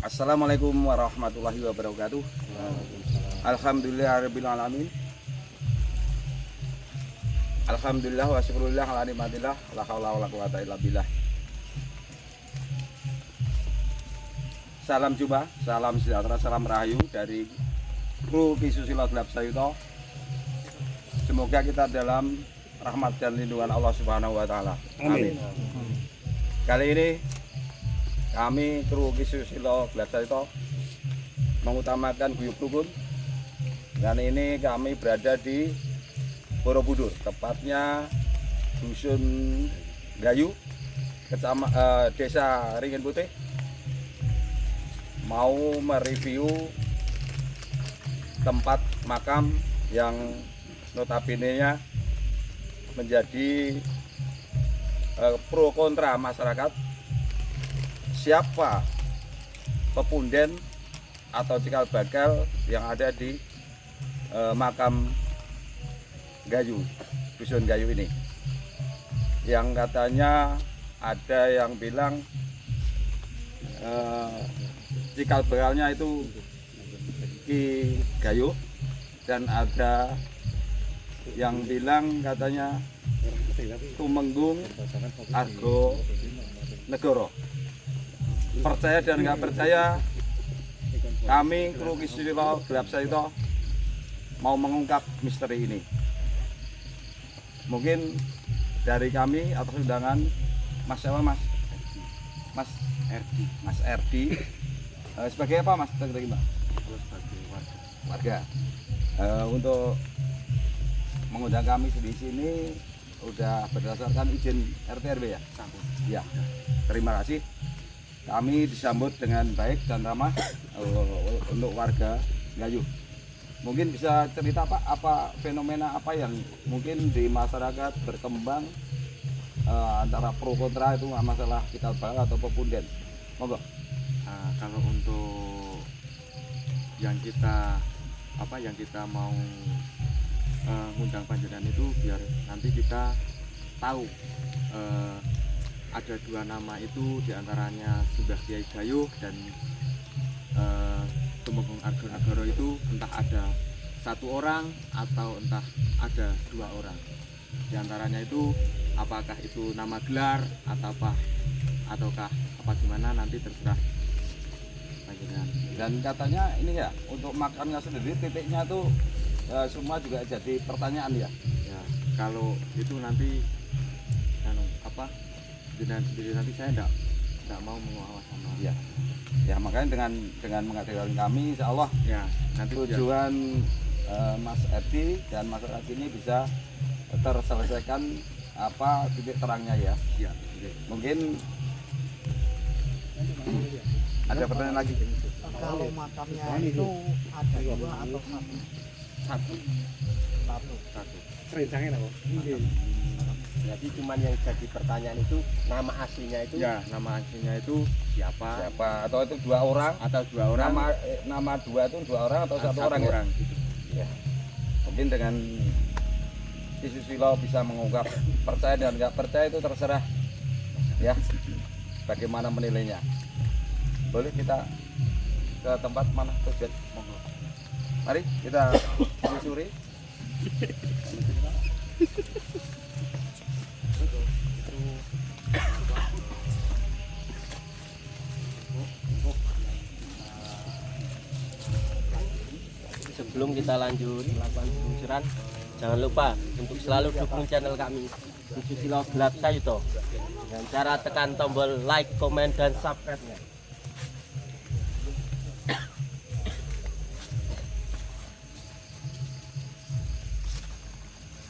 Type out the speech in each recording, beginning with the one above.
Assalamualaikum warahmatullahi wabarakatuh. Alhamdulillahirabbil alamin. Alhamdulillah wa syukurillah ala nikmatillah la haula wala quwata illa billah. Salam jumpa, salam sejahtera, salam rahayu dari kru Ki Susilo Gelap Sayuto. Semoga kita dalam rahmat dan lindungan Allah Subhanahu wa taala. Amin. Kali ini kami kru Ki Susilo Gelap Sayuto mengutamakan guyub rukun, dan ini kami berada di Borobudur, tepatnya Dusun Gayu, Desa Ringin Putih. Mau mereview tempat makam yang notabene-nya menjadi pro kontra masyarakat. Siapa pepunden atau cikal bakal yang ada di makam Gayu, Dusun Gayu ini, yang katanya ada yang bilang cikal bakalnya itu Ki Gayu, dan ada yang bilang katanya Tumenggung Argo Negoro. Percaya dan nggak percaya, kami kru Ki Susilo Gelap Sayuto mau mengungkap misteri ini. Mungkin dari kami atas undangan Mas siapa Mas? Mas Erdi. Sebagai apa Mas? Sebagai sebagai warga. Untuk mengundang kami di sini udah berdasarkan izin RT RW ya? Ya. Terima kasih. Kami disambut dengan baik dan ramah untuk warga Gayu. Mungkin bisa cerita Pak, apa fenomena apa yang mungkin di masyarakat berkembang antara pro kontra itu masalah cikal bakal atau pepunden? Monggo. Kalau untuk yang kita mau ngundang panjenengan itu biar nanti kita tahu ada dua nama itu, diantaranya Sembah Kiai Gayu dan Tumenggung Argo Negoro. Itu entah ada satu orang atau entah ada dua orang. Diantaranya itu apakah itu nama gelar ataukah apa gimana, nanti terserah panjenengan. Dan katanya ini ya, untuk makamnya sendiri titiknya tuh semua juga jadi pertanyaan ya. Ya, kalau itu nanti jenengan sendiri, nanti saya enggak mau mengawas sama. Ya. Ya, makanya dengan menghadirkan kami, insya Allah ya nanti tujuan Mas Edi dan masyarakat ini bisa terselesaikan titik terangnya ya. Ya. Mungkin ada pertanyaan lagi. Kalau makamnya itu ada dua atau satu? Satu. Rencangnya apa? Jadi cuman yang jadi pertanyaan itu nama aslinya itu. Ya, nama aslinya itu siapa? Atau itu dua orang? Atau dua orang? Nama dua itu dua orang atau satu orang ya? Gitu. Ya. Mungkin dengan Ki Susilo bisa mengungkap. Percaya dan nggak percaya itu terserah ya, bagaimana menilainya. Boleh kita ke tempat mana tujuan? Monggo. Mari kita telusuri. Sebelum kita lanjut melakukan penelusuran, jangan lupa untuk selalu dukung channel kami Ki Susilo Gelap Sayuto dengan cara tekan tombol like, komen, dan subscribe-nya.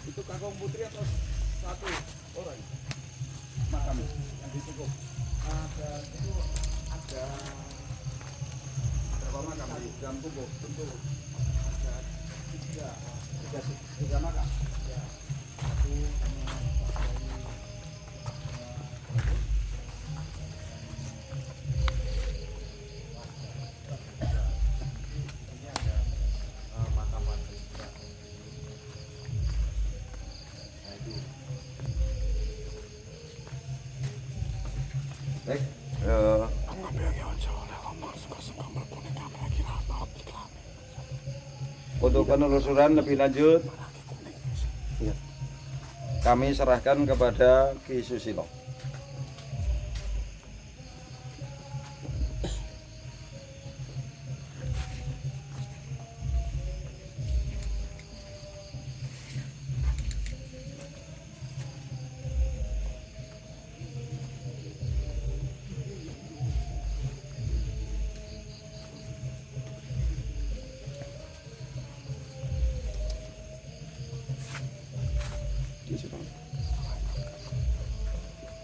Itu Kakong Putri atau satu orang makam yang ditutup? Ada berapa makam di dalam tubuh? Tentu ada tiga makam. Ya. Satu baik, Untuk penelusuran lebih lanjut kami serahkan kepada Ki Susilo.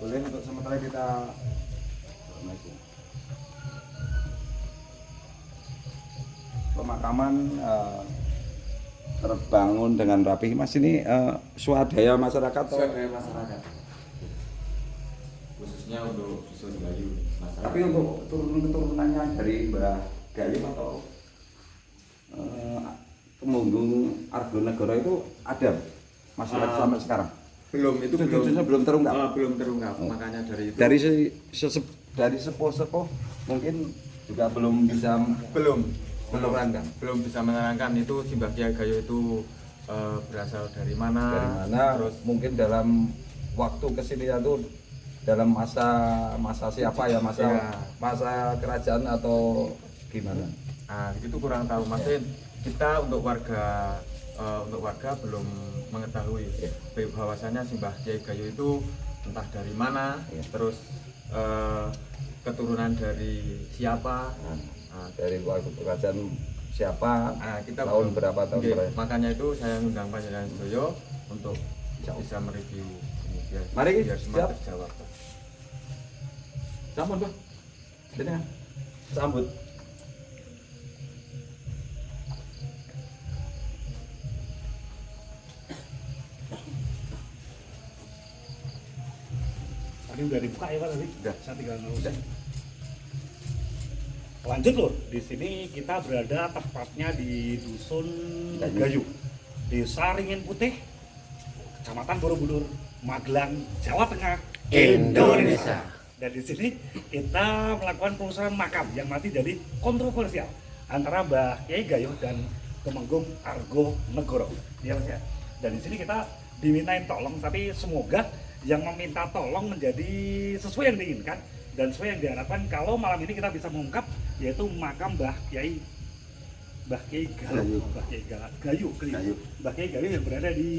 Boleh untuk sementara kita pemakaman terbangun dengan rapi. Mas, ini swadaya masyarakat atau? Swadaya masyarakat, khususnya untuk dusun Gayu masyarakat. Tapi untuk keturunannya dari Mbah Gayu atau Temenggung Argonegoro itu ada masyarakat sampai sekarang? Belum, itu belum terungkap. Belum terungkap. Makanya dari itu dari sepuh-sepuh mungkin juga belum bisa menerangkan. Belum bisa menerangkan itu Simbah Kyai Gayo itu berasal dari mana, terus mungkin dalam waktu kesini itu dalam masa siapa ya, masa kerajaan atau gimana? Nah, itu kurang tahu, Mas. Kita untuk warga belum mengetahui bahwasanya Simbah Kyai Gayo itu entah dari mana, terus keturunan dari siapa, dari waktu kerajaan siapa, kita tahun berapa tahun berapa. Makanya itu saya undang Panjenengan Sedoyo untuk bisa mereview ini Mari biar semua terjawab. Sambut, Bang. Benar. Sambut. Tadi udah dibuka ya Pak tadi? Udah. Saya tinggal nerusin. Lanjut loh, di sini kita berada tepatnya di Dusun Gayu, Desa Ringin Putih, Kecamatan Borobudur, Magelang, Jawa Tengah, Indonesia. Dan di sini kita melakukan penelusuran makam yang masih jadi kontroversial antara Mbah Kyai Gayo dan Temenggung Argonegoro. Ya Mas ya. Dan di sini kita dimintain tolong, tapi semoga yang meminta tolong menjadi sesuai yang diinginkan dan sesuai yang diharapkan kalau malam ini kita bisa mengungkap, yaitu makam Mbah Kyai Gayo, Mbah Kyai Gayo yang berada di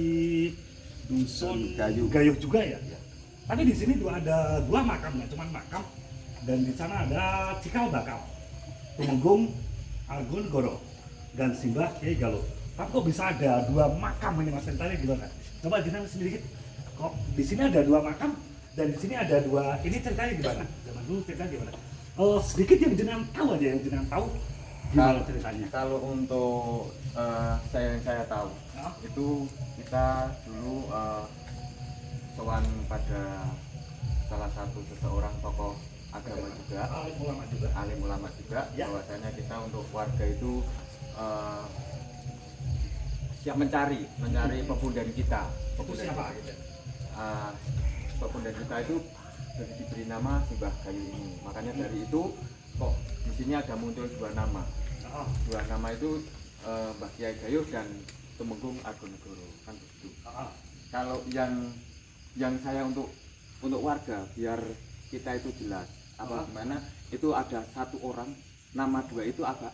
Dusun Gayo juga ya. Tapi di sini ada dua makam, ya cuman makam, dan di sana ada cikal bakal Temenggung Argonegoro dan Simbah Kyai Gayo. Tapi kok bisa ada dua makam ini Mas, ceritanya gimana? Coba jenengan sendiri dikit. Kok di sini ada dua makam dan di sini ada dua, ini ceritanya gimana? Zaman dulu ceritanya gimana? Sedikit yang jenengan tahu aja, yang jenengan tahu gimana ceritanya? Kalau untuk yang saya tahu, itu kita dulu sowan pada salah satu seseorang tokoh agama juga, alim ulama juga, ya. Bahwasanya kita untuk warga itu siap mencari pepundhen kita. Siapa? Pepundhen kita itu diberi nama Simbah Gayo ini. Makanya dari itu kok di sini ada muncul dua nama. Dua nama itu Mbah Kyai Gayo dan Temenggung Argonegoro, kan begitu. Kalau yang saya untuk warga biar kita itu jelas gimana, itu ada satu orang, nama dua itu ada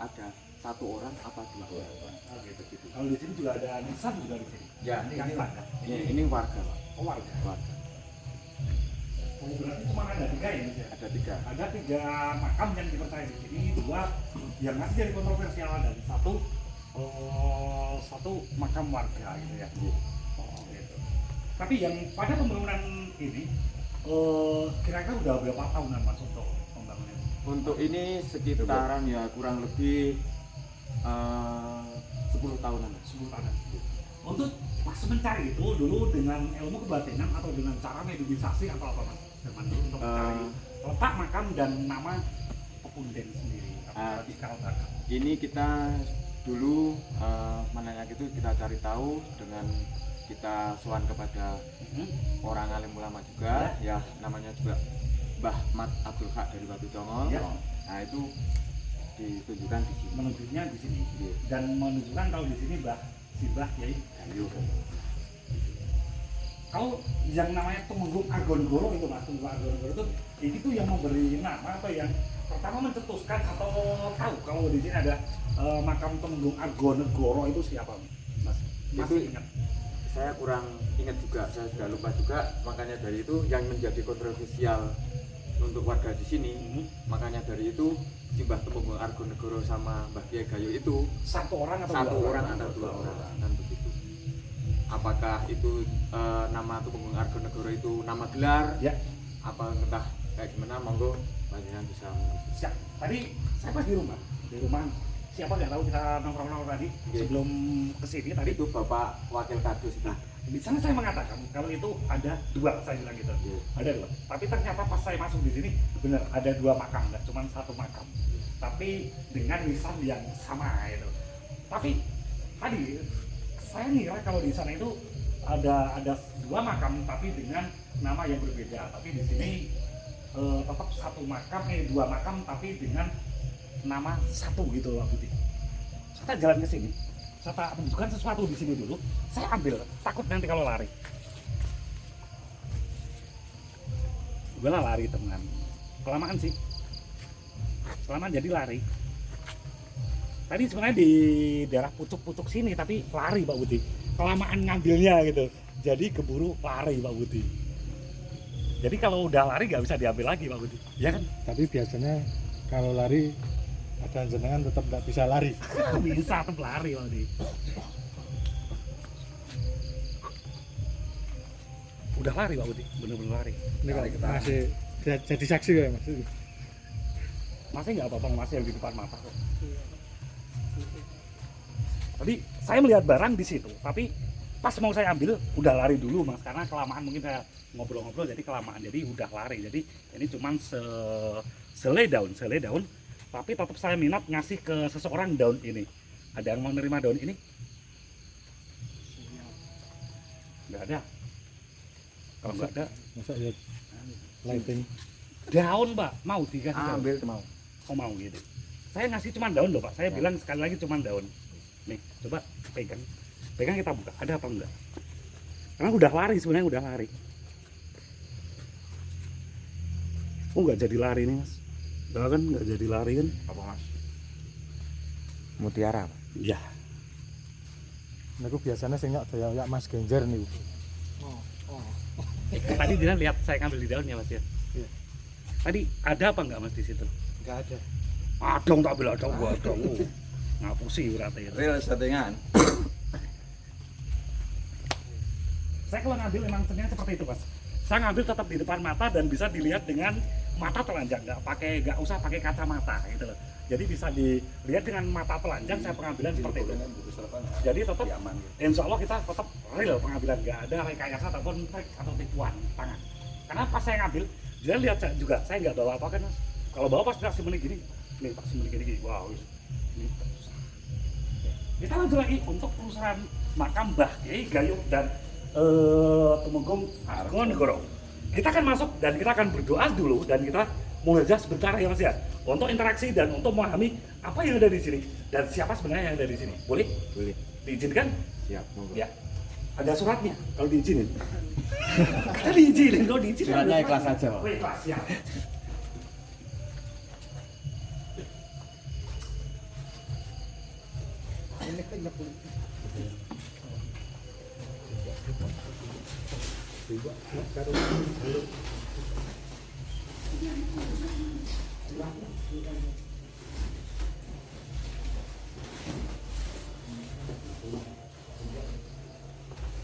satu orang apa dua orang. Gitu. Kalau di sini juga ada nisan juga di sini. Ya, ini warga, Pak. Oh, warga. Oh, berarti cuma ada tiga ya Mas ya? Ada tiga. Ada tiga makam yang dipercaya di sini, dua yang masih jadi kontroversial dan satu makam warga gitu ya. Oh, gitu. Tapi yang pada pembangunan ini kira-kira udah berapa tahunan Mas untuk pembangunan? Untuk ini sekitaran ya kurang lebih 10 tahunan. 10 tahunan. Untuk pas mencari itu dulu dengan ilmu kebatinan atau dengan cara medisasi atau apa Mas? Zaman dulu untuk mencari letak makam dan nama pepundhen sendiri atau cikal bakal. Ini kita dulu menanya gitu, kita cari tahu dengan kita sowan kepada orang alim ulama juga, ya namanya juga Mbah Mat Abdul Haq dari Batu Congol. Ya. Nah itu ditunjukkan di sini. Menunjuknya di sini. Iya. Dan menunjukkan kalau di sini Mbah Kiai Gayo. Kalau yang namanya Tumenggung Argonegoro itu Mas, Tumenggung Argonegoro itu yang memberi nama atau yang pertama mencetuskan atau tahu kalau di sini ada makam Tumenggung Argonegoro itu siapa Mas? Masih ingat? Saya kurang ingat juga, saya sudah lupa juga. Makanya dari itu yang menjadi kontroversial untuk warga di sini. Makanya dari itu Mbah Tumenggung Argonegoro sama Mbah Kiai Gayo itu Satu orang atau satu dua orang atau dua orang kan begitu. Apakah itu nama Tumenggung Argonegoro itu nama gelar? Ya. Apa entah kayak gimana? Monggo panjenengan bisa. Siap. Tadi saya pas di rumah siapa nggak tahu kita nongkrong tadi sebelum kesini tadi Itu Bapak Wakil Kadus. Nah, di sana saya mengatakan kalau itu ada dua, saya bilang gitu. Iya. Ada dua. Tapi ternyata pas saya masuk di sini benar ada dua makam, nggak cuma satu makam. Tapi dengan lisan yang sama itu. Tapi tadi saya ngira kalau di sana itu ada dua makam tapi dengan nama yang berbeda. Tapi di sini tetap satu makam, dua makam tapi dengan nama satu gitu Pak Budi. Saya jalan ke sini, saya tak menunjukkan sesuatu di sini dulu. Saya ambil, takut nanti kalau lari. Gue lah lari teman, kelamaan sih, kelamaan jadi lari. Tadi sebenarnya di daerah pucuk-pucuk sini, tapi lari Pak Budi. Kelamaan ngambilnya gitu, jadi keburu lari Pak Budi. Jadi kalau udah lari nggak bisa diambil lagi Pak Budi, ya kan? Tapi biasanya kalau lari ada jenengan tetap nggak bisa lari. Bisa tetap lari Pak Budi. Udah lari Pak Budi, bener-bener lari. Ini kalau masih jadi saksi ya Mas. Masih nggak apa-apa, masih yang di depan mata kok. Tadi saya melihat barang di situ, tapi pas mau saya ambil udah lari dulu Mas, karena kelamaan mungkin saya ngobrol-ngobrol jadi kelamaan, jadi udah lari. Jadi ini cuman selai daun, tapi tetap saya minat ngasih ke seseorang daun ini. Ada yang mau nerima daun ini? Nggak ada. Kalau nggak ada, Masa ya lighting. daun Pak, mau dikasih daun? Ambil mau. Oh mau gitu. Saya ngasih cuma daun loh Pak, saya bilang sekali lagi cuma daun. Nih, coba pegang. Pegang kita buka, ada apa enggak? Karena udah lari sebenarnya, udah lari. Oh nggak jadi lari nih Mas. Enggak kan, nggak jadi lari kan? Apa Mas? Mutiara Pak. Iya. Niku biasanya sing nyok daya Mas Genjer nih. Tadi dia lihat saya ngambil di daunnya Mas ya. Iya. Tadi ada apa enggak Mas di situ? Nggak ada. Adong tak bilang adong, gua adong. Ngapusi berarti ya. Real settingan. Saya kalau ngambil memang ternyata seperti itu Mas. Saya ngambil tetap di depan mata dan bisa dilihat dengan mata telanjang, nggak usah pakai kacamata gitu loh. Jadi bisa dilihat dengan mata telanjang saya pengambilan seperti itu. Jadi tetap insya Allah kita tetap real pengambilan, nggak ada rekayasa ataupun trik atau tipuan tangan. Karena pas saya ngambil, dia lihat juga saya nggak bawa apa kan Mas. Kalau bawa pas tak simeni gini, nih tak simeni gini, wow. Ini susah. Kita lanjut lagi untuk penelusuran makam Mbah Kiai Gayo dan Tumenggung Argonegoro. Kita akan masuk dan kita akan berdoa dulu dan kita mau ngejak sebentar ya Mas ya, untuk interaksi dan untuk memahami apa yang ada di sini dan siapa sebenarnya yang ada di sini. Boleh? Boleh. Diizinkan? Siap, monggo. Ya. Ada suratnya kalau diizinin. Kita diizinin, kalau diizinin. Suratnya ada ikhlas suratnya. aja, Pak. Oh, ikhlas, ya. Ini kan nyebut.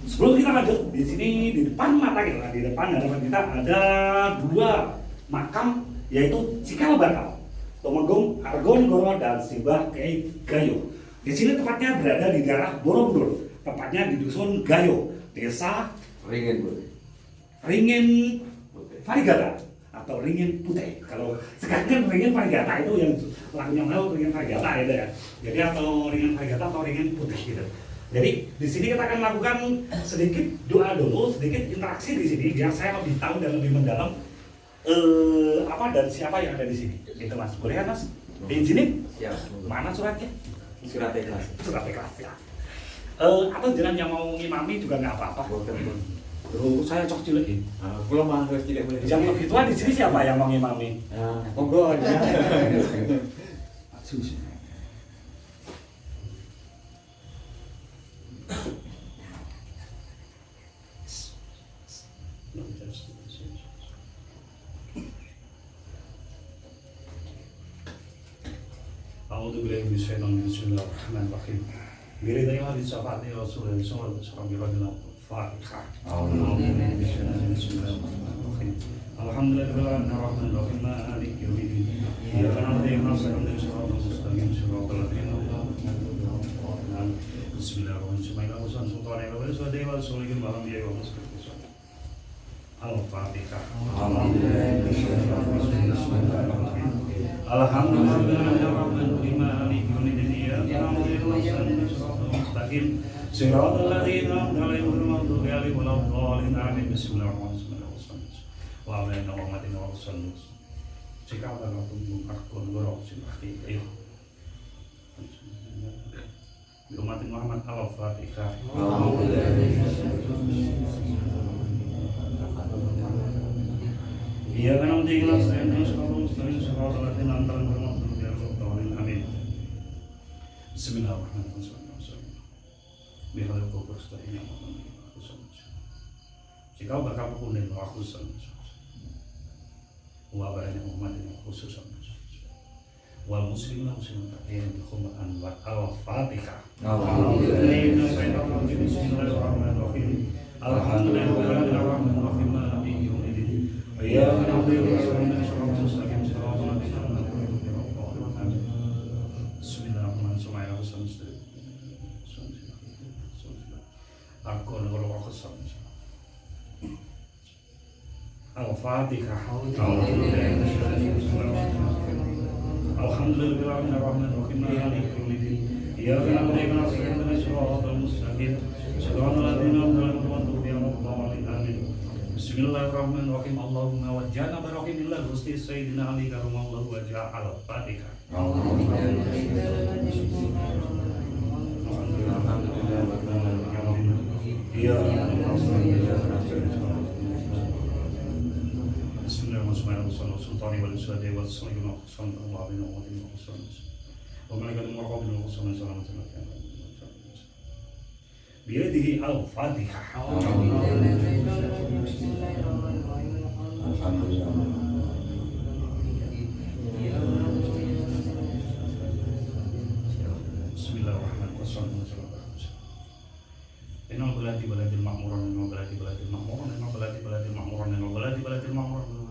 Sebelum kita lanjut, di sini di depan mata kita, di depan hadapan kita ada dua makam, yaitu Cikal Bakal, Tumenggung Argonegoro dan Mbah Kiai Gayo. Di sini tepatnya berada di daerah Borobudur, tepatnya di dusun Gayo, desa Ringin Varigata atau Ringin Putih. Kalau sekarang kan Ringin Varigata itu yang lagunya mau Ringin Varigata ya. Jadi atau Ringin Varigata atau Ringin Putih gitu. Jadi di sini kita akan melakukan sedikit doa dulu, sedikit interaksi di sini biar saya lebih tahu dan lebih mendalam Apa dan siapa yang ada di sini? Itu Mas, boleh kan Mas? Diizinin? Siap. Mana suratnya? Surat ikhlas. Surat ikhlas ya. Atau jenengan yang mau ngimami juga nggak apa-apa. Terus saya cok cilik. Kalau mah harus tidak boleh. Yang begituan di sini siapa yang mau ngimami? Monggo aja. A'udzu billahi minasyaitonir rajim. Bismillahirrahmanirrahim. Biridai wa bisafati Rasulullah sallallahu alaihi wasallam. Fatihah. Bismillahirrahmanirrahim. Alhamdulillahirrahmanirrahim. Maliki yaumiddin. Iyyaka na'budu wa iyyaka nasta'in. Shiratal mustaqim. Shiratal ladzina an'amta 'alaihim. Bismillahirrahmanirrahim. Al-Fatihah. Alhamdulillahirrahmanirrahim. Maliki yaumiddin. Iyyaka na'budu wa iyyaka nasta'in. Shiratal mustaqim. Shiratal ladzina an'amta 'alaihim ghairil maghdubi 'alaihim waladdallin. Amin. Bismillahirrahmanirrahim. Wa ala Muhammadin wa sallam. Jika ada waktu akun gorok simpati ayo. Bi umat Muhammad al-Fatihah. Iya kan om tinggal saya sekolah nanti amin. Bismillahirrahmanirrahim. Biar kau bersedia aku sama. Jika bakal kuning aku sama. Wabaranya umat ini khusus wal muslimin muslimat yang dikhumaan wa al-Fatihah. Bismillahirrahmanirrahim. Alhamdulillahirrahmanirrahim. Maliki yaumiddin. Iyyaka na'budu wa iyyaka nasta'in. Shiratal ladzina an'amta 'alaihim. Bismillahirrahmanirrahim. Aku nggak kesal. Al-Fatihah. Alhamdulillahirrahmanirrahim. Maliki yaumiddin. Iyyaka na'budu wa iyyaka nasta'in. Shiratal mustaqim. Shiratal ladzina an'amta 'alaihim. Amin. Bismillahirrahmanirrahim. Allahumma wajjahna barakillah Gusti Sayyidina Ali karamallahu wajhah. Al-Fatihah. Bismillahirrahmanirrahim. Sultani wal suadi wal sulhi wa sallallahu alaihi wa sallam. Wa malaikatu muraqabin wa sallallahu alaihi wa sallam. Biyadihi al-Fatihah. Bismillahirrahmanirrahim. Innal baladi baladil ma'muran, innal baladi baladil ma'muran, innal baladi baladil ma'muran, innal baladi baladil ma'muran.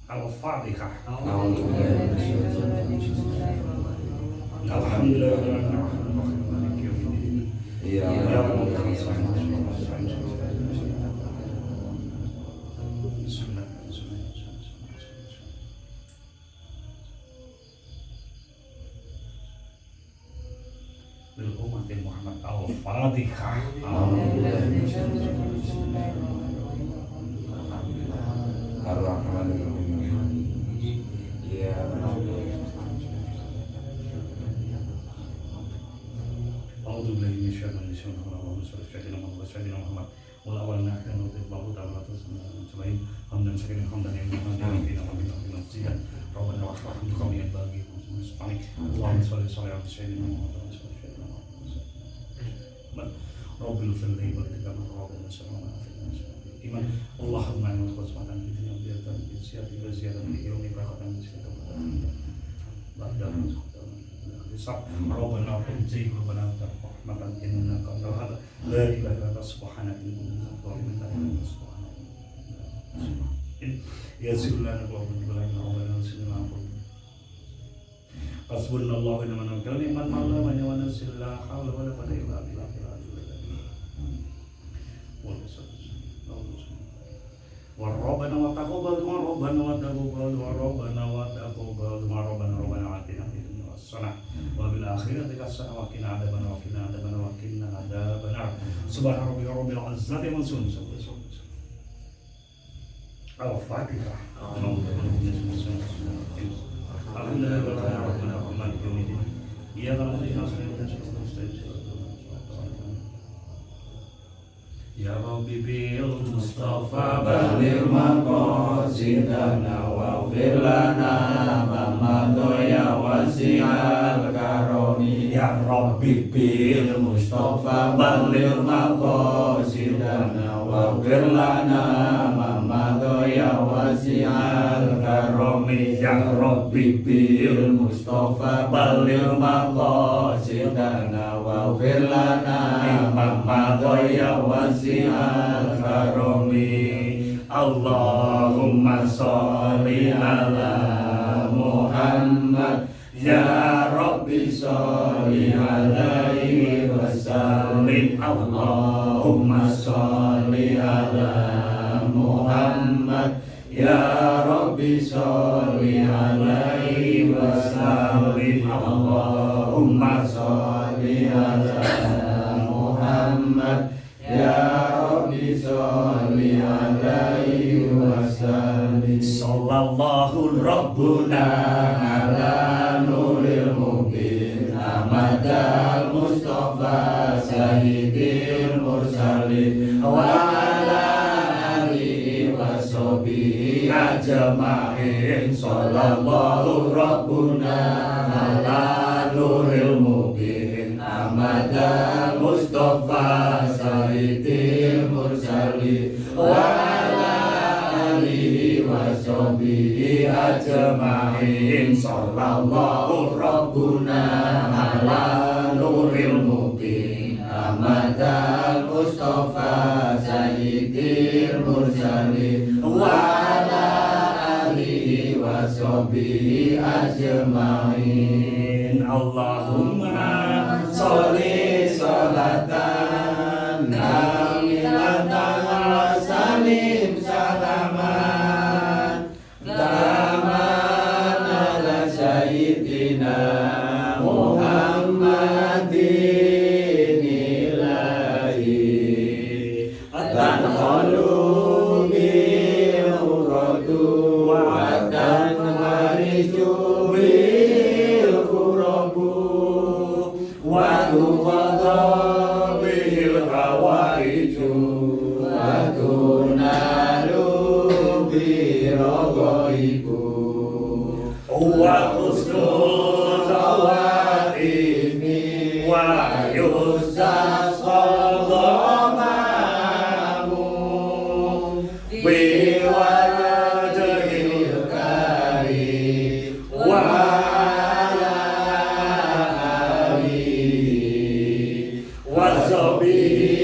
Al-Fatihah. Alhamdulillahirrahmanirrahim. Maliki yaumiddin. Iyyaka na'budu wa iyyaka nasta'in. Lil ummati Muhammad al-Fatihah. A'udzu billahi minasyaitonir rajim. Allahumma shalli 'ala sayyidina Muhammad wal awwalina akhirina wa tillahu ta'ala tasbihin hamdan syakran hamdan yang muhammadin Rabbana wa rahmatuka min bagi muslimin. Allahumma shalli 'ala sayyidina Muhammad Rabbil firli wal tikam Rabbana sallallahu alaihi wasallam. Iman Allahumma inna qasmatan fi dunya biatan bi siyati wa ziyadatan fi yawmi barakatan sekitar badan Bisab Rabbana kunci Rabbana rahmatan innaka antal hada la ilaha illa anta subhanaka inni kuntu minadh dhalimin. Ya zillana wa rabbana sallallahu Hasbunallahu wa ni'mal wakeel. Ni'mal mawla wa ni'mal nasir. La haula wa la quwwata illa billah. Rabbana wa taqabbal ma Rabbana wa taqabbal wa Rabbana wa taqabbal ma Rabbana atina fid dunya hasanah wa fil akhirati hasanah wa qina adzabannar. Subhana rabbika rabbil izzati amma yasifun. Al-Fatihah. Ya Rabbi bil Mustafa baligh maqasidana waghfir lana ma madha ya wasi'al karami. Ya Rabbi bil Mustafa baligh maqasidana waghfir lana ma madha ya wasi'al karami. Ya Rabbi bil Mustafa baligh maqasidana waghfir lana ma madha ya wasi'al karami. Allahumma sholli ala Muhammad ya Rabbi sholli alaihi wasallim. Allahumma sholli ala Muhammad ya Rabbi sholli alaihi wasallim. Allahumma sholli ala Muhammad ya Rabbi sholli alaihi wasallim. Sallallahu Rabbuna ala nuril mubin Ahmadal Mustafa Sayyidil Mursalin wa ala alihi wa sahbihi ajma'in. Sallallahu Rabbuna ala nuril mubin Ahmadal Mustafa Sayyidil Mursalin wa ala alihi wa sahbihi ajma'in. Sallallahu Rabbuna ala nuril mubin Ahmadal Mustafa Sayyidil Mursalin wa ala alihi wa sahbihi ajma'in. Allahumma sholli sholatan kamilatan wa salim salaman taman ala sayyidina Muhammadin ilahi tanqalu bil uradu wa tanwariju bil qurabu wa tuqadha bil hawaiju wa tunalu bi raghaibu wa husnul khawatimi wa yustasqal ghamamu bi wajhil karim wa ala alihi wa sahbihi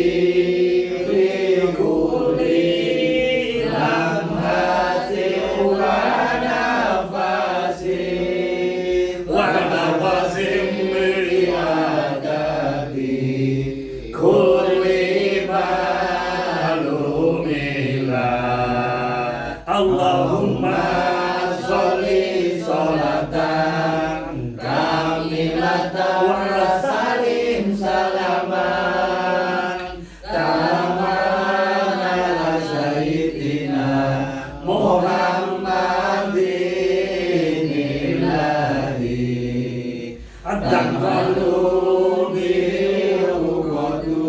fi kulli lamhatin wa nafasin bi adadi kulli malumillah. Allahumma sholli sholatan kamilatan wa salim salaman taman ala sayyidina Muhammadin ilahi tanqalu bil uradu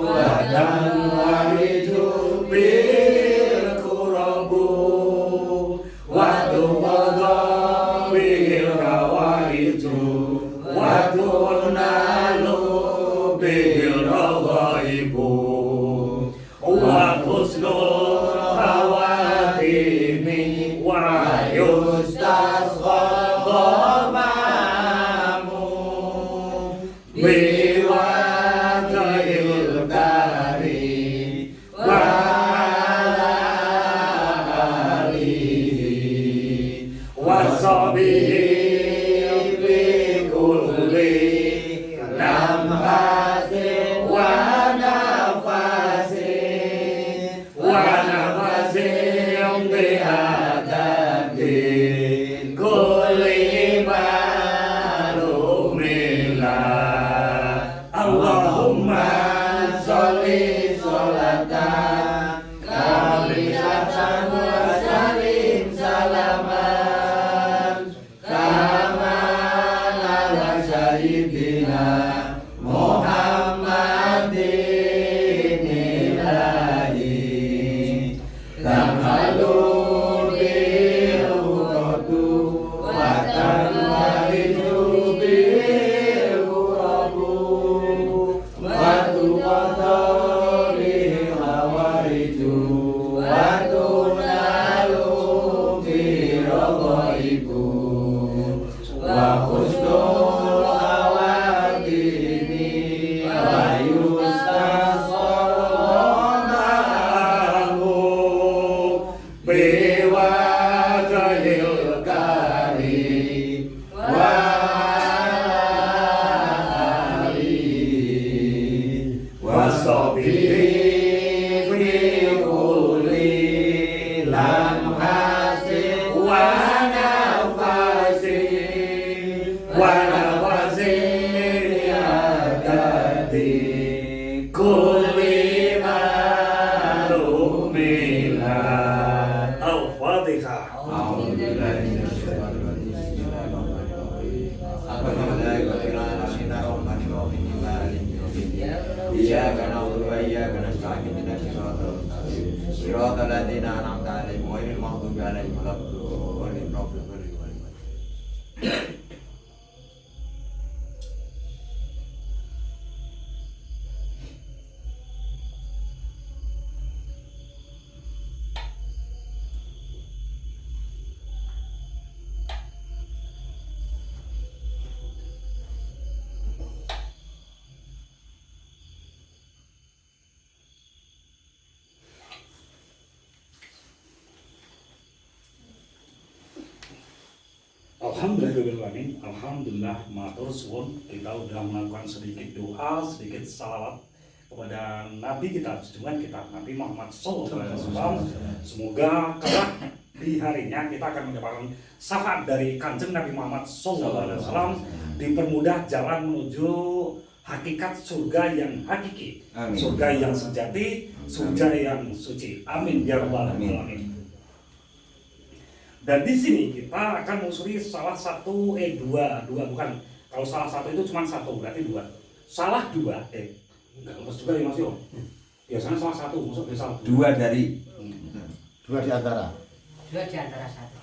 wa tanwariju bil qurabu wa tuqadha bil hawaiju wa tunalu bil raghaibu wa husnul khawatimi wa yustasqal ghamamu bi wajhil karim wa ala alihi wa sahbihi fi kulli lamhatin wa nafasin bi adadi kulli malumillah. Allahumma sholli sholatan kamilatan wa ghaibun wa husnul khawatimi wa yustasqalu biwajhil karim wa alihi wa sahbihi Iyyaka na'budu wa iyyaka nasta'in ihdinas siratal mustaqim siratal ladzina an'amta 'alaihim ghairil maghdubi 'alaihim waladdallin. Alhamdulillahirrahmanirrahim. Alhamdulillah, matur suwun, kita udah melakukan sedikit doa, sedikit salawat kepada Nabi kita, junjungan kita Nabi Muhammad SAW. Semoga kelak di harinya kita akan mendapatkan syafaat dari Kanjeng Nabi Muhammad SAW, dipermudah jalan menuju hakikat surga yang hakiki, Amin. surga yang sejati, surga yang suci. Amin ya rabbal alamin. Dan di sini kita akan menyusuri salah satu dua bukan. Kalau salah satu itu cuma satu, berarti dua. Salah dua, enggak lepas juga ya Mas Yo. Biasanya salah satu, maksud dia salah Dua dari Dua di antara. Dua di antara satu.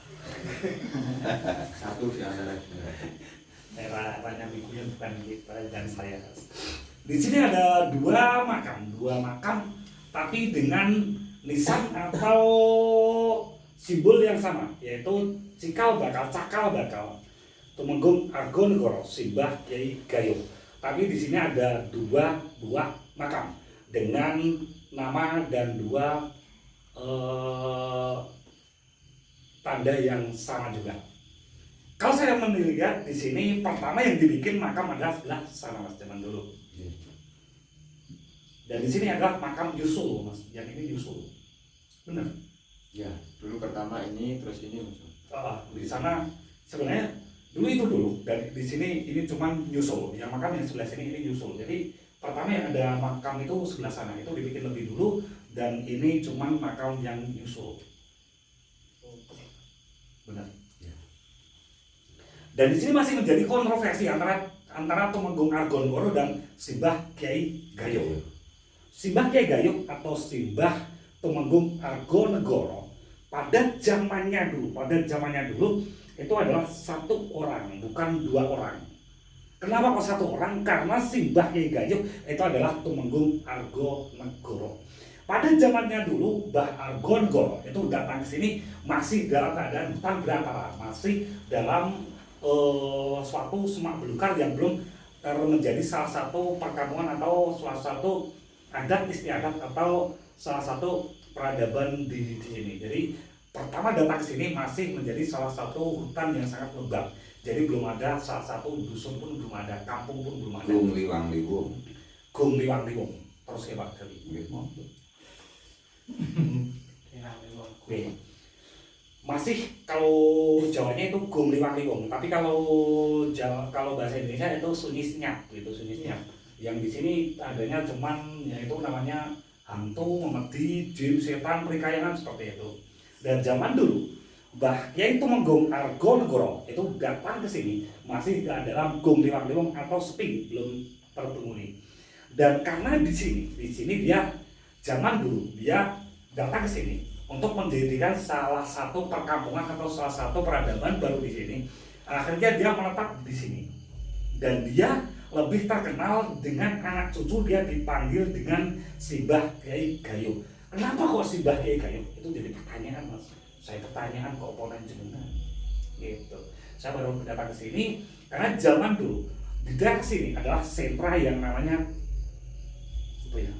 Satu di antara dua. Eranya minggunya bukan kita dan saya. Di sini ada dua makam, tapi dengan nisan atau simbol yang sama, yaitu cakal bakal Tumenggung Argonegoro Simbah Kyai Gayo. Tapi di sini ada dua buah makam dengan nama dan dua tanda yang sama juga. Kalau saya melihat di sini, pertama yang dibikin makam adalah sebelah sana Mas, zaman dulu. Dan di sini adalah makam Yusul Mas, yang ini Yusul. Benar? Ya, dulu pertama ini, terus ini musuh. Di sana sebenarnya dulu itu dulu, dan di sini ini cuma nyusul. Yang makam yang sebelah sini ini nyusul. Jadi pertama yang ada makam itu sebelah sana itu dibikin lebih dulu, dan ini cuma makam yang nyusul. Benar. Ya. Dan di sini masih menjadi kontroversi antara Tumenggung Argonegoro dan Simbah Kyai Gayo. Simbah Kyai Gayo atau Simbah Tumenggung Argonegoro pada zamannya dulu itu adalah satu orang, bukan dua orang. Kenapa kok satu orang? Karena Simbah Kyai Gayo itu adalah Tumenggung Argonegoro. Pada zamannya dulu, Mbah Argonegoro itu datang ke sini masih dalam keadaan hutan belantara, masih dalam suatu semak belukar yang belum menjadi salah satu perkampungan atau salah satu adat istiadat atau salah satu peradaban di sini. Jadi pertama datang ke sini masih menjadi salah satu hutan yang sangat lembab. Jadi belum ada salah satu dusun pun belum ada, kampung pun belum ada. Gung Liwang Liwung. Gung Liwang Liwung. Terus ya Pak Gali. Oke. Masih kalau Jawanya itu Gung Liwang Liwung, tapi kalau bahasa Indonesia itu Sunyi Senyap gitu, Sunyi Senyap. Yang di sini adanya cuman yaitu namanya hantu, memedi, jin, setan, perikayangan seperti itu. Dan zaman dulu Mbah Kyai Tumenggung Argonegoro itu datang ke sini masih dalam Gung Liwang Liwung atau sepi, belum terpenghuni. Dan karena di sini dia zaman dulu dia datang ke sini untuk mendirikan salah satu perkampungan atau salah satu peradaban baru di sini. Akhirnya dia menetap di sini. Dan dia lebih terkenal dengan anak cucu, dia dipanggil dengan Simbah Kyai Gayo. Kenapa kok Simbah Kyai Gayo? Itu jadi pertanyaan Mas. Saya pertanyaan kok ponen jenengan. Saya baru datang ke sini karena zaman dulu di daerah sini adalah sentra yang namanya apa ya?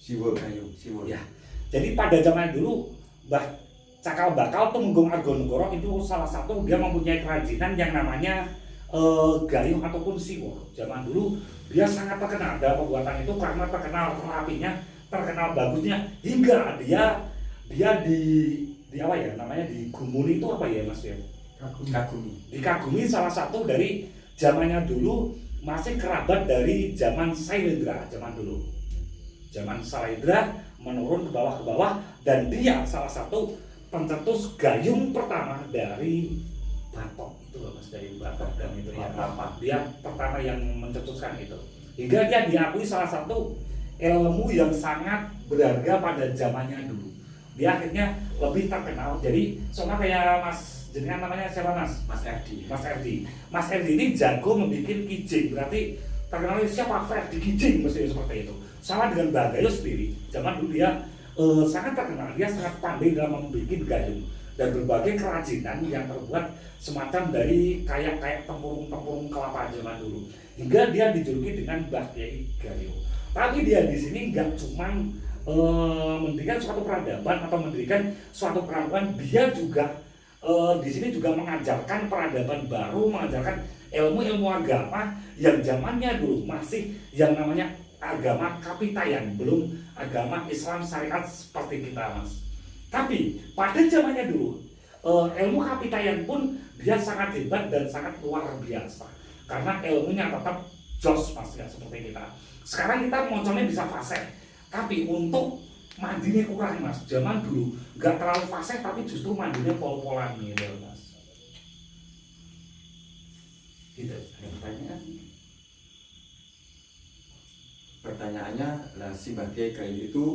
Siwul kayu, siwul. Ya. Jadi pada zaman dulu Mbah Cakal Bakal Tumenggung Argonegoro itu salah satu dia mempunyai kerajinan yang namanya gayung ataupun siwul. Zaman dulu dia sangat terkenal dalam pembuatan itu karena terkenal rapinya, terkenal bagusnya, hingga dia di apa ya namanya digumuli itu apa ya Mas ya? Kagumi. Dikagumi salah satu dari zamannya dulu masih kerabat dari zaman Sailendra zaman dulu. Zaman Sailendra menurun ke bawah dan dia salah satu pencetus gayung pertama dari Batok itu loh Mas, dari Batok dan itu yang apa dia pertama yang mencetuskan itu, hingga dia diakui salah satu ilmu yang sangat berharga pada zamannya dulu. Dia akhirnya lebih terkenal, jadi soalnya kayak Mas jenengan namanya siapa Mas? Mas Erdi. Mas Erdi ini jago membuat kijing, berarti terkenal siapa? Ferdi Kijing mesti seperti itu. Sama dengan Mbah Gayo sendiri, zaman dulu dia sangat terkenal, dia sangat pandai dalam membuat gayung dan berbagai kerajinan yang terbuat semacam dari kayak tempurung kelapa zaman dulu, hingga dia dijuluki dengan Mbah Kiai Gayo. Tapi dia di sini nggak cuma mendirikan suatu peradaban atau mendirikan suatu peradaban, dia juga di sini juga mengajarkan peradaban baru, mengajarkan ilmu-ilmu agama yang zamannya dulu masih yang namanya agama kapitayan, belum agama Islam syariat seperti kita Mas. Tapi pada zamannya dulu ilmu kapitayan pun dia sangat hebat dan sangat luar biasa karena ilmunya tetap jos Mas, ya seperti kita. Sekarang kita moconnya bisa fasih, tapi untuk mandinya kurang Mas. Zaman dulu nggak terlalu fasih tapi justru mandinya pol-polan gitu Mas. Gitu, ada pertanyaan? Pertanyaannya lah si Mbah Kiai Gayo itu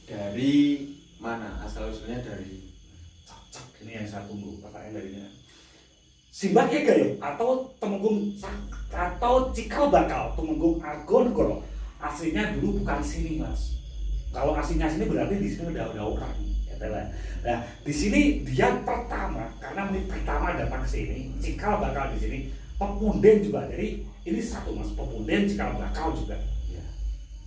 dari mana? Asal usulnya dari Cocok, ini yang saya tunggu pertanyaan darinya. Si Mbah Kiai Gayo atau Tumenggung atau Cikal Bakal Tumenggung Argonegoro aslinya dulu bukan sini Mas. Kalau aslinya sini berarti di sini udah orang. Nah, di sini dia pertama karena menit pertama datang ke sini, Cikal Bakal di sini, Pepunden juga. Jadi ini satu Mas, Pepunden Cikal Bakal juga. Ya,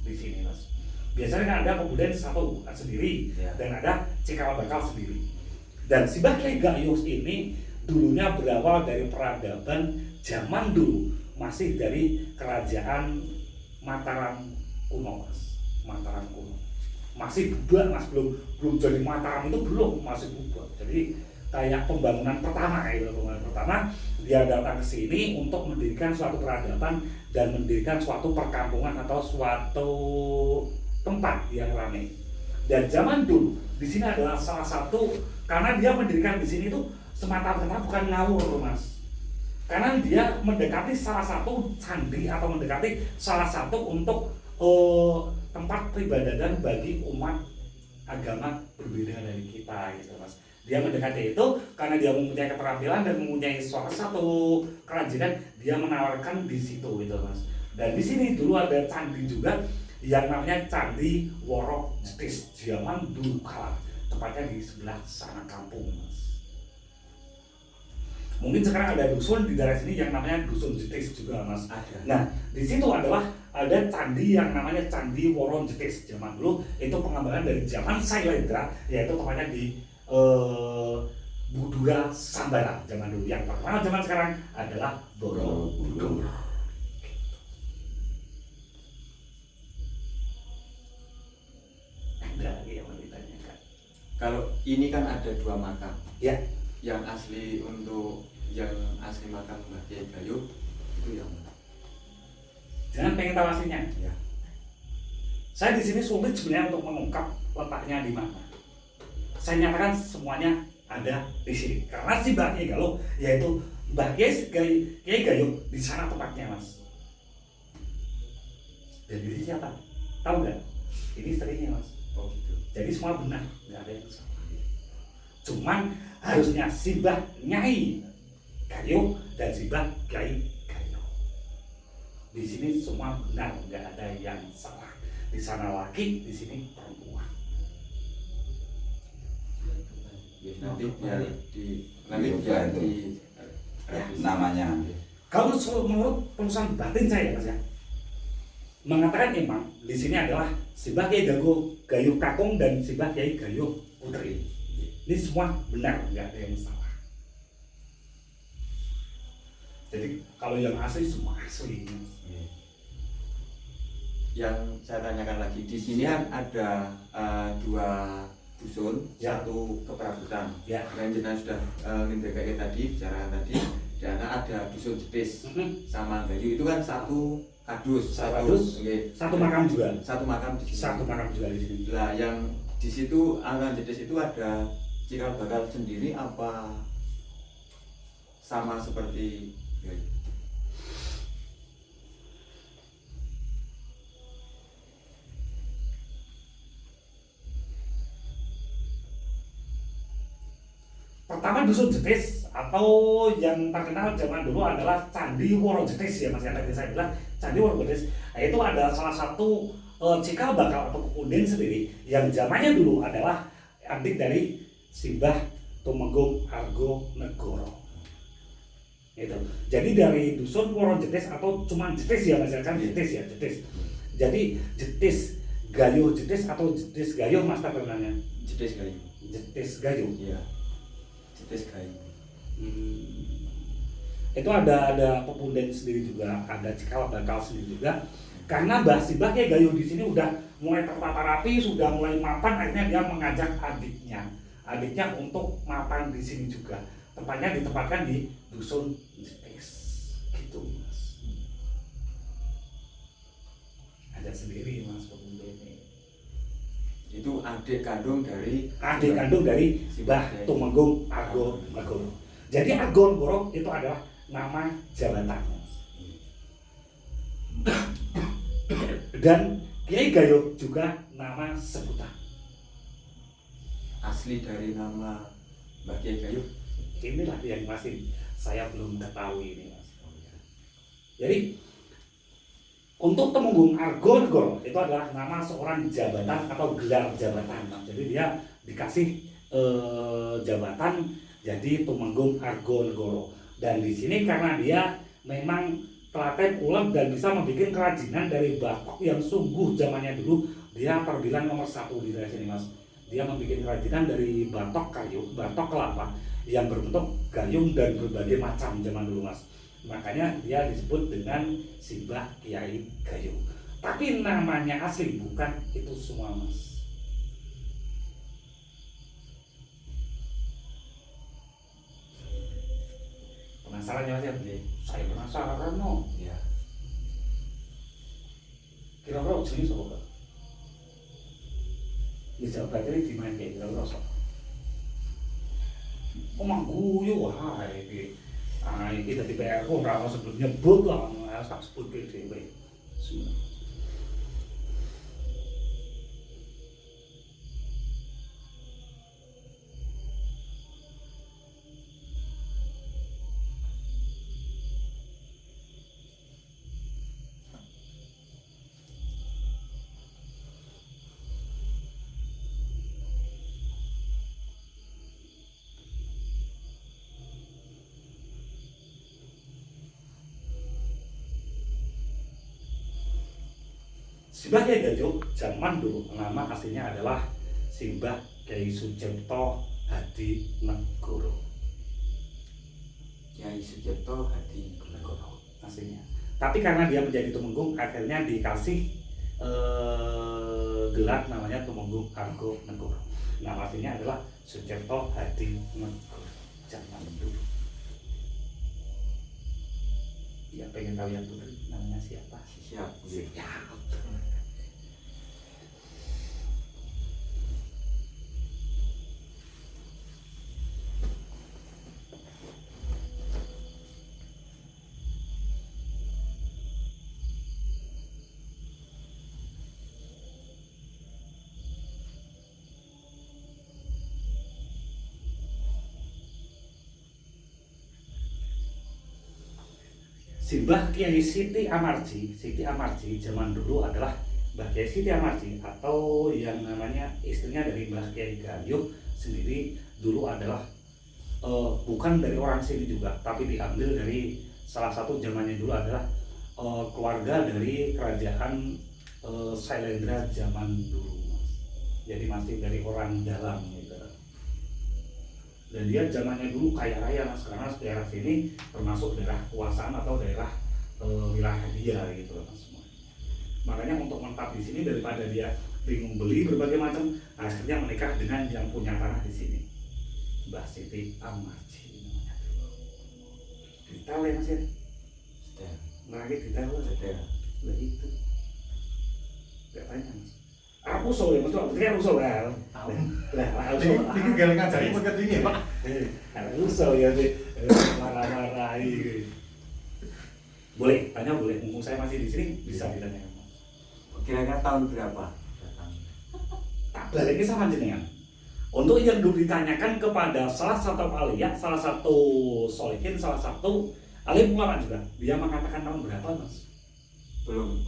di sini Mas. Biasanya kan ada Pepunden satu sendiri ya, dan ada Cikal Bakal sendiri. Dan si Mbah Kiai Gayo ini dulunya berawal dari peradaban zaman dulu, masih dari kerajaan Mataram kuno Mas. Mataram kuno. Masih bubar Mas, belum jadi Mataram itu belum, masih bubar. Jadi kayak pembangunan pertama dia datang ke sini untuk mendirikan suatu peradaban dan mendirikan suatu perkampungan atau suatu tempat yang ramai. Dan zaman dulu di sini adalah salah satu karena dia mendirikan di sini itu semata-mata bukan ngawur Mas. Karena dia mendekati salah satu candi atau mendekati salah satu untuk tempat peribadatan bagi umat agama berbeda dari kita gitu Mas. Dia mendekati itu karena dia mempunyai keterampilan dan mempunyai salah satu kerajinan, dia menawarkan di situ gitu Mas. Dan di sini dulu ada candi juga yang namanya Candi Woro Jetis zaman dulu kala, tepatnya di sebelah sana kampung Mas. Mungkin sekarang ada dusun di daerah sini yang namanya Dusun Jetis juga Mas. ada. Nah, di situ adalah ada candi yang namanya Candi Woro Jetis zaman dulu, itu pengembangan dari zaman Sailendra, yaitu tepatnya di Budura Sambara zaman dulu. Yang terkenal zaman sekarang adalah Borobudur. Ada lagi yang mau ditanyakan? Kalau ini kan ada 2 makam. Ya. Yang asli untuk yang asli makam Mbah Kiai Gayo itu yang mana? Jangan pengen tahu aslinya. Ya. Saya di sini sulit sebenarnya untuk mengungkap letaknya di mana. Saya nyatakan semuanya ada di sini. Karena si Mbah Kiai Gayo, yaitu Mbah Kiai Gayo di sana tempatnya Mas. Dan ini siapa? Tahu nggak? Ini istrinya Mas. Oh gitu. Jadi semua benar, nggak ada yang salah. Cuman harusnya si Mbah Nyai Gayo dan si Mbah Kiai Gayo. Di sini semua benar, nggak ada yang salah. Di sana laki, di sini perempuan. nanti biar di namanya. Kalau menurut penulisan batin saya Mas ya, mengatakan emang di sini adalah Simbah Kyai Gayo Kakung dan Simbah Kyai Gayo Putri. Ini semua benar, nggak ada yang salah. Jadi kalau yang asli semua asli. Yang saya tanyakan lagi, di sini kan ada 2 dusun, Ya. 1 keperabutan. Ya. Yang jelas sudah kayak tadi, bicarakan tadi, dan ada dusun Jetis sama Gayo itu kan 1 kadus, Satu makam juga. satu makam di sini. Satu makam juga di sini. Lah yang di situ Alang Jetis itu ada cikal bakal sendiri apa sama seperti Gayo? Pertama dusun Jetis atau yang terkenal zaman dulu adalah Candi Woro Jetis ya Mas, yang tadi saya bilang Candi Woro Jetis. Nah, itu ada salah satu cikal bakal atau kemudian sendiri yang zamannya dulu adalah adik dari Simbah Tumenggung Argo Negoro. Itu. Jadi dari dusun Woro Jetis atau cuma Jetis ya Mas, kan Jetis ya Jetis. Jadi Jetis Gayo Jetis atau Jetis Gayo Mas terkenalnya? Jetis Gayo. Jetis Gayo. Iya. Jetis Gayo. Itu ada pepunden sendiri juga, ada cikal bakal sendiri juga. Karena Mbah Simbah Kyai Gayo di sini udah mulai tertata rapi, sudah mulai mapan, akhirnya dia mengajak adiknya untuk mapan di sini juga. Tempatnya ditempatkan di dusun Jetis, gitu Mas. Ada sendiri Mas pepunden ini. Itu adik kandung dari Mbah Tumenggung Argo Negoro. Jadi Argo Negoro itu adalah nama jabatan. Dan Kyai Gayo juga nama sebutan. Asli dari nama Mbah Kyai Gayo. Inilah yang masih saya belum ketahui ini Mas. Jadi untuk Tumenggung Argo Negoro itu adalah nama seorang jabatan atau gelar jabatan. Jadi dia dikasih jabatan jadi Tumenggung Argo Negoro. Dan di sini karena dia memang telaten ulet dan bisa membuat kerajinan dari batok yang sungguh zamannya dulu, dia terbilang nomor 1 di daerah sini Mas. Dia membuat kerajinan dari batok kayu, batok kelapa yang berbentuk gayung dan berbagai macam zaman dulu Mas. Makanya dia disebut dengan Simbah Kyai Gayo. Tapi namanya asli bukan itu semua Mas. Penasaran ya Mas ya? Saya penasaran no. Iya. Kira-kira jenis apa Kak? Bisa bateri di mana kayak kira-kira apa? Omong guyu wah iki. Ah iki dadi PR kok ora sebelum nyebut lah, tak sebut ke dhewe. Simbah Kyai Gayo zaman dulu nama aslinya adalah Simbah Kyai Sucipto Hadi Negoro. Kyai Sucipto Hadi Negoro Aslinya. Tapi karena dia menjadi Tumenggung akhirnya dikasih gelar namanya Tumenggung Argo Negoro. Nama aslinya adalah Sucipto Hadi Negoro zaman dulu. Ya pengen tahu yang dulu namanya siapa? Siap. Siap. Simbah Kyai Siti Amarji zaman dulu adalah Mbah Kyai Siti Amarji atau yang namanya istrinya dari Mbah Kyai Gayo sendiri dulu adalah bukan dari orang sini juga, tapi diambil dari salah satu zamannya dulu adalah keluarga dari kerajaan Sailendra zaman dulu, Mas. Jadi masih dari orang dalam gitu. Dan dia zamannya dulu kaya raya, Mas, karena daerah sini termasuk daerah kekuasaan atau daerah wilayah dia gitu loh, Mas. Makanya untuk menetap di sini daripada dia bingung beli berbagai macam, akhirnya menikah dengan yang punya tanah di sini, Mbak Siti Amarji namanya. Detail ya, Mas ya? Detail. Lagi detail lah. Detail. Lah itu. Gak tanya, Mas. Aku usul ya, Mas. Kan usul kan? Lah, usul. Ini galak ngajari mengerti Pak. Aku usul ya sih. Marah-marahi. Boleh, tanya boleh. Mumpung saya masih di sini, bisa ditanya. Kira-kira tahun berapa datang? Tak baliknya sama jenengan. Untuk yang dulu ditanyakan kepada salah satu aliyah, salah satu solihin, salah satu alim ulama juga, dia mengatakan tahun berapa, Mas? Belum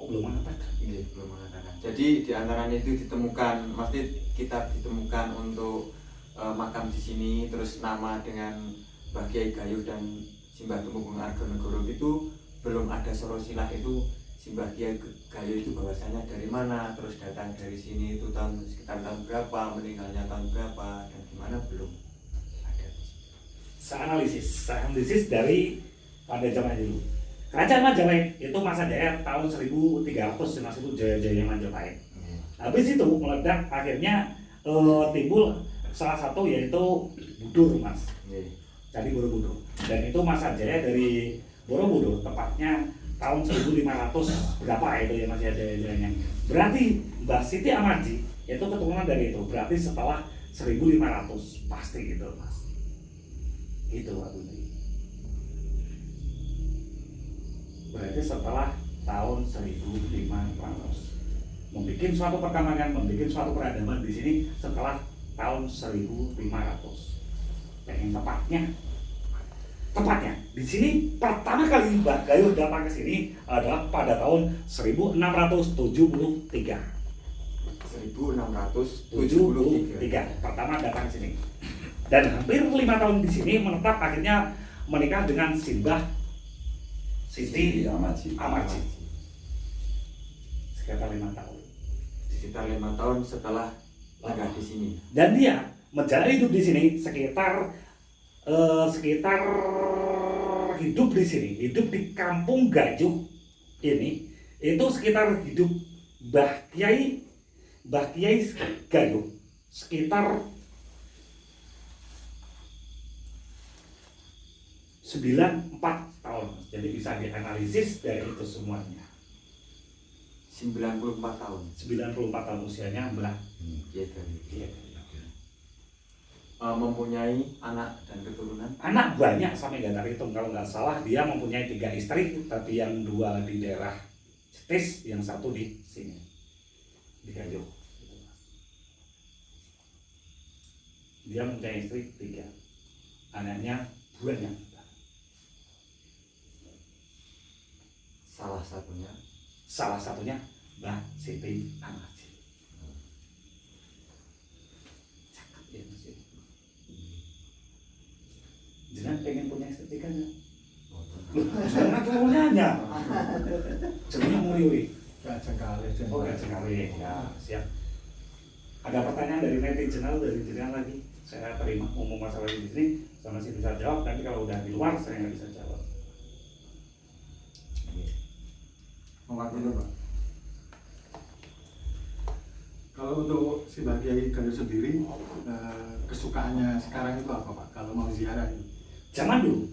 Belum mengatakan. Iya, belum mengatakan. Jadi di antaranya itu ditemukan, maksudnya kitab ditemukan untuk makam di sini, terus nama dengan Mbah Kiai Gayuh dan Simbah Tumenggung Argonegoro itu belum ada sorosilah itu Simbah Kiai Gayuh itu bahwasanya dari mana, terus datang dari sini itu sekitar tahun berapa, meninggalnya tahun berapa dan gimana belum ada. Saya analisis dari pada zaman dulu. Kerajaan Majapahit itu masa jaya tahun 1300, Mas, itu jaya-jaya Majapahit. Habis itu meledak, akhirnya timbul salah satu yaitu Budur, Mas. Jadi Borobudur. Dan itu masa jaya dari Borobudur, tepatnya tahun 1500 berapa itu ya, Mas, ya jaya-jayanya. Berarti Mbak Siti Amarji itu keturunan dari itu. Berarti setelah 1500 pasti gitu, Mas. Itu Pak Budi. Berarti setelah tahun 1500 membuat suatu perkembangan, membuat suatu peradaban di sini setelah tahun 1500. Yang tepatnya di sini pertama kali Mbah Gayuh datang ke sini adalah pada tahun 1673. 1673 pertama datang ke sini. Dan hampir 5 tahun di sini menetap, akhirnya menikah dengan Simbah Siti Amarji. Sekitar 5 tahun. Sekitar 5 tahun setelah tinggal di sini. Dan dia menjalani hidup di sini sekitar hidup di sini, hidup di Kampung Gayuh ini itu sekitar hidup Mbah Kiai Gayuh sekitar 94 tahun. Jadi bisa dianalisis dari itu semuanya. 94 tahun. 94 tahun usianya Mbah. Iya. Mempunyai anak dan keturunan. Anak banyak sampai nggak terhitung, kalau nggak salah dia mempunyai 3 istri, tapi yang 2 di daerah Cetis, yang 1 di sini di Gayuh. Dia mempunyai istri 3, anaknya banyak. Salah satunya Mbah Siti Amarji. Cakep ya, Mas. Jangan pengen punya istri 3 nggak? Jangan kamu nanya. Jangan muriwi. Gajah kali. Oh, gajah kali. Ya, siap. Ada pertanyaan dari netizen dari jenengan lagi? Saya terima umum masalah di sini, saya masih bisa jawab. Nanti kalau udah di luar saya nggak bisa jawab. Mewakili Pak. Kalau untuk si Mbah Kiai Gayuh sendiri, kesukaannya sekarang itu apa Pak? Kalau mau ziarah itu? Zaman dulu,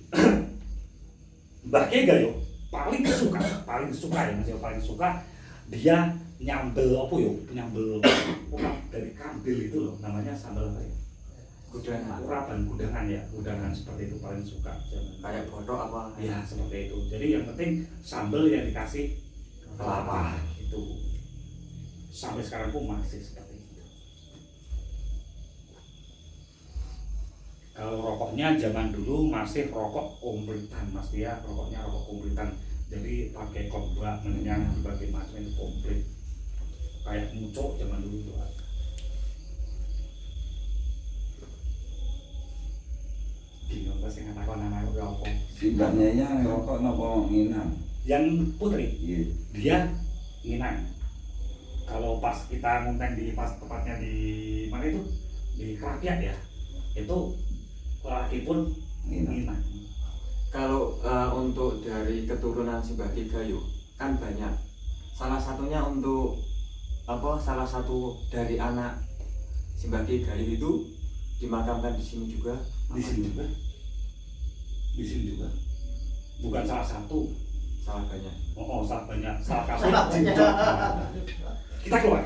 Mbah Kiai Gayuh paling suka ya Mas, paling suka dia nyambel apa yo, nyambel dari kambil itu loh, namanya sambal apa ya? Kudangan. Urapan, kudangan seperti itu paling suka. Kayak botok apa? Ya seperti itu. Jadi yang penting sambal yang dikasih kelapa itu. Sampai sekarang pun masih seperti itu. Kalau rokoknya zaman dulu masih rokok komplitan, Mas, ya, rokoknya rokok komplitan. Jadi pakai kombak, menyang berbagai macam itu komplit. Kayak mucuk zaman dulu itu ada. Terus yang takon anak itu apa? Simbahnya ya ngerokok nopo nginang. Yang putri, Iya. dia nginang. Kalau pas kita ngumpeng di pas tepatnya di mana itu di Kerapiak ya, itu laki pun nginang. Kalau untuk dari keturunan Simbah Ki Gayo kan banyak. Salah satunya untuk apa? Salah satu dari anak Simbah Ki Gayo itu dimakamkan di sini juga. Di sini juga, di sini juga. Bukan salah satu, Salah banyak. oh salah banyak, salah kasus. Kita keluar.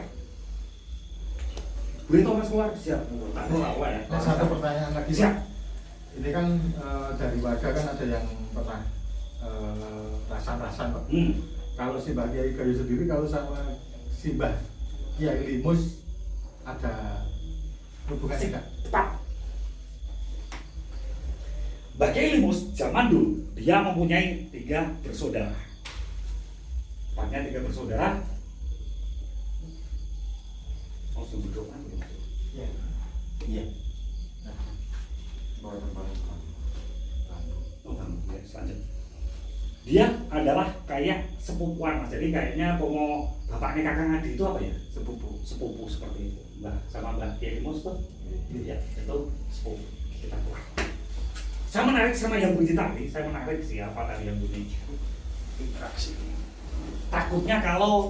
Boleh Thomas keluar? Siap. Tak keluar ya. Nah, satu pertanyaan lagi. Siap. Ini kan dari warga kan ada yang pernah rasan-rasan Pak. Kalau Simbah Kiai Gayo sendiri kalau sama Simbah Kiai Limus ada hubungannya enggak? Tepat. Mbak Kiai Limus zaman dulu dia mempunyai 3 bersaudara. Tepatnya 3 bersaudara. Oh, sumber doa. Iya. Iya. Boleh. Oh, ya, selanjutnya. Dia adalah kayak sepupuan Mas. Jadi kayaknya pomo bapaknya Kakang Adi itu apa ya? Sepupu seperti itu. Mbak sama Mbak Kiai Limus tuh. Ya, itu sepupu. Kita keluar. Saya menarik sama yang bunyi tadi, saya menarik siapa tadi yang bunyi interaksi. Takutnya kalau